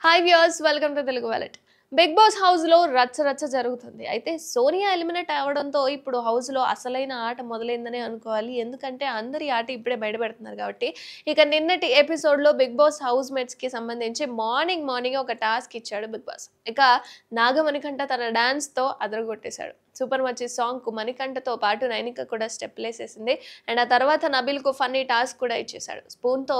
Hi viewers, welcome to Telugu wallet. Bigg Boss house లో రచ్చ రచ్చ జరుగుతుంది. అయితే సోనియా ఎలిమినేట్ అవ్వడంతో ఇప్పుడు హౌస్ లో అసలైన ఆట మొదలైందనే అనుకోవాలి. ఎందుకంటే అందరి ఆట ఇప్పుడే బయట పెడుతున్నారు కాబట్టి. ఇక నిన్నటి ఎపిసోడ్ లో బిగ్ బాస్ హౌస్ మేట్స్ కి సంబంధించి మార్నింగ్ ఒక టాస్క్ ఇచ్చాడు బిగ్ బాస్. ఇక నాగమణికంఠ తన డాన్స్ తో అదరగొట్టేశాడు. సూపర్ మచ్చి సాంగ్ కు మణికంఠతో పాటు నైనిక కూడా స్టెప్లేసేసింది. అండ్ ఆ తర్వాత నబిల్ కు ఫన్నీ టాస్క్ కూడా ఇచ్చేశాడు. స్పూన్ తో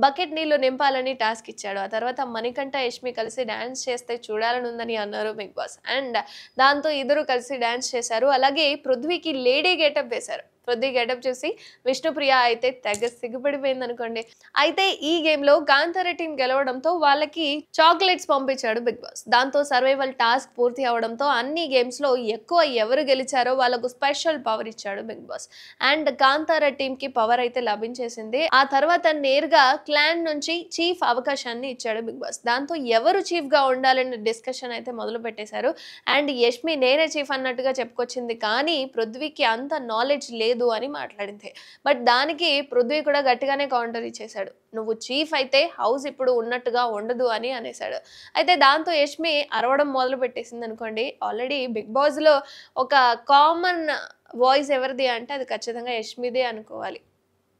బకెట్ నీళ్లు నింపాలని టాస్క్ ఇచ్చాడు. ఆ తర్వాత మణికంఠ యష్మి కలిసి డాన్స్ చేస్తే చూడాలనుందని అన్నారు బిగ్ బాస్. అండ్ దాంతో ఇద్దరు కలిసి డాన్స్ చేశారు. అలాగే పృథ్వీకి లేడీ గెటప్ వేశారు. పృథ్వీ గెటప్ చూసి విష్ణుప్రియ అయితే తెగ సిగ్గుపడిపోయింది అనుకోండి. అయితే ఈ గేమ్ లో కాంతార టీం గెలవడంతో వాళ్ళకి చాక్లెట్స్ పంపించాడు బిగ్ బాస్. దాంతో సర్వైవల్ టాస్క్ పూర్తి అవడంతో అన్ని గేమ్స్ లో ఎక్కువ ఎవరు గెలిచారో వాళ్ళకు స్పెషల్ పవర్ ఇచ్చాడు Bigg Boss. And Kantara team కి పవర్ అయితే లభించేసింది. ఆ తర్వాత నేరుగా క్లాన్ నుంచి చీఫ్ అవకాశాన్ని ఇచ్చాడు బిగ్ బాస్. దాంతో ఎవరు చీఫ్ గా ఉండాలనే డిస్కషన్ అయితే మొదలు పెట్టేశారు. అండ్ యష్మి నేనే చీఫ్ అన్నట్టుగా చెప్పుకొచ్చింది, కానీ పృథ్వీకి అంత నాలెడ్జ్ లేదు అని మాట్లాడింది. బట్ దానికి పృథ్వీ కూడా గట్టిగానే కౌంటర్ ఇచ్చేశాడు. నువ్వు చీఫ్ అయితే హౌస్ ఇప్పుడు ఉన్నట్టుగా ఉండదు అని అనేసాడు. అయితే దాంతో యష్మి అరవడం మొదలు పెట్టేసింది అనుకోండి. ఆల్రెడీ బిగ్ బాస్ లో ఒక కామన్ వాయిస్ ఎవరిది అంటే అది ఖచ్చితంగా యష్మిదే అనుకోవాలి.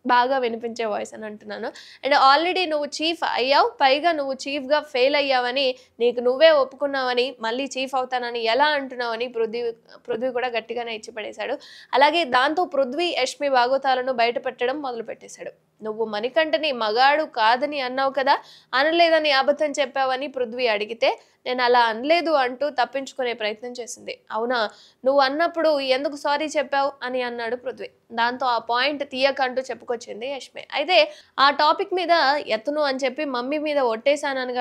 బాగా వినిపించే వాయిస్ అని అంటున్నాను. అండ్ ఆల్రెడీ నువ్వు చీఫ్ అయ్యావు, పైగా నువ్వు చీఫ్గా ఫెయిల్ అయ్యావని నీకు నువ్వే ఒప్పుకున్నావని మళ్ళీ చీఫ్ అవుతానని ఎలా అంటున్నావని పృథ్వీ కూడా గట్టిగానే ఇచ్చి పడేశాడు. అలాగే దాంతో పృథ్వీ యష్మి బాగోతాలను బయట పెట్టడం మొదలు పెట్టేశాడు. నువ్వు మణికంఠని మగాడు కాదని అన్నావు కదా, అనలేదని అబద్ధం చెప్పావని పృథ్వీ అడిగితే నేను అలా అనలేదు అంటూ తప్పించుకునే ప్రయత్నం చేసింది. అవునా, నువ్వు అన్నప్పుడు ఎందుకు సారీ చెప్పావు అని అన్నాడు పృథ్వీ. దాంతో ఆ పాయింట్ తీయకంటూ చెప్పుకొచ్చింది యష్మి. అయితే ఆ టాపిక్ మీద ఎత్తను అని చెప్పి మమ్మీ మీద ఒట్టేశానని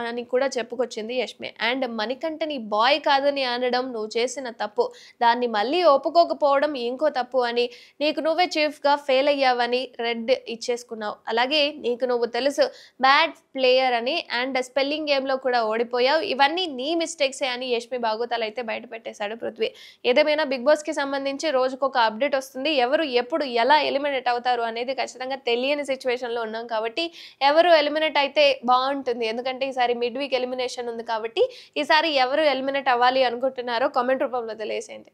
అని కూడా చెప్పుకొచ్చింది యష్మి. అండ్ మణికంఠని బాయ్ కాదని అనడం నువ్వు చేసిన తప్పు, దాన్ని మళ్ళీ ఒప్పుకోకపోవడం ఇంకో తప్పు అని, నీకు నువ్వే చీఫ్గా ఫెయిల్ అయ్యావని రెడ్ ఇచ్చేసుకున్నావు. అలాగే నీకు నువ్వు తెలుసు బ్యాడ్ ప్లేయర్ అని, అండ్ స్పెల్లింగ్ గేమ్లో కూడా ఓడిపోయావు, ఇవన్నీ నీ మిస్టేక్సే అని యష్మి బాగోతాలు అయితే బయట పెట్టేశాడు పృథ్వీ. ఏదేమైనా బిగ్ బాస్ కి సంబంధించి రోజుకొక అప్డేట్ వస్తుంది. ఎవరు ఎప్పుడు ఎలా ఎలిమినేట్ అవుతారు అనేది ఖచ్చితంగా తెలియని సిచ్యువేషన్ లో ఉన్నాం కాబట్టి ఎవరు ఎలిమినేట్ అయితే బాగుంటుంది. ఎందుకంటే ఈసారి మిడ్ వీక్ ఎలిమినేషన్ ఉంది కాబట్టి ఈసారి ఎవరు ఎలిమినేట్ అవ్వాలి అనుకుంటున్నారో కామెంట్ రూపంలో తెలియజేయండి.